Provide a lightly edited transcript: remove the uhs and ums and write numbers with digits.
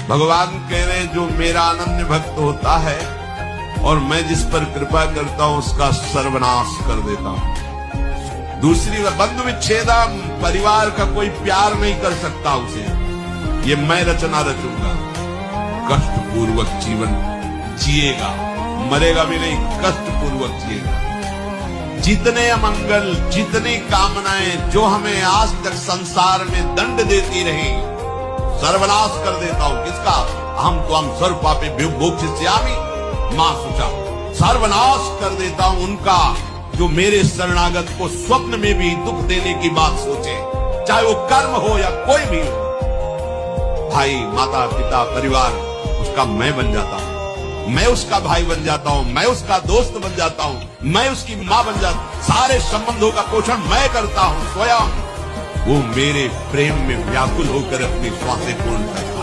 भगवान कह रहे जो मेरा अनन्य भक्त होता है और मैं जिस पर कृपा करता हूं उसका सर्वनाश कर देता हूं। दूसरी बंधु विच्छेदम, परिवार का कोई प्यार नहीं कर सकता उसे, ये मैं रचना रचूंगा। कष्ट पूर्वक जीवन जिएगा, मरेगा भी नहीं, कष्ट पूर्वक जिएगा। जितने अमंगल, जितनी कामनाएं जो हमें आज तक संसार में दंड देती रही, सर्वनाश कर देता हूं। किसका? हम तो हम सर्व पापे विमोक्षिष्यामि मां शुचा, सर्वनाश कर देता हूं उनका जो मेरे शरणागत को स्वप्न में भी दुख देने की बात सोचे, चाहे वो कर्म हो या कोई भी हो। भाई, माता, पिता, परिवार, उसका मैं बन जाता हूं, मैं उसका भाई बन जाता हूं, मैं उसका दोस्त बन जाता हूं, मैं उसकी मां बन जाता हूं। सारे संबंधों का पोषण मैं करता हूं स्वयं। वो मेरे प्रेम में व्याकुल होकर अपनी श्वासें पूर्ण करता है।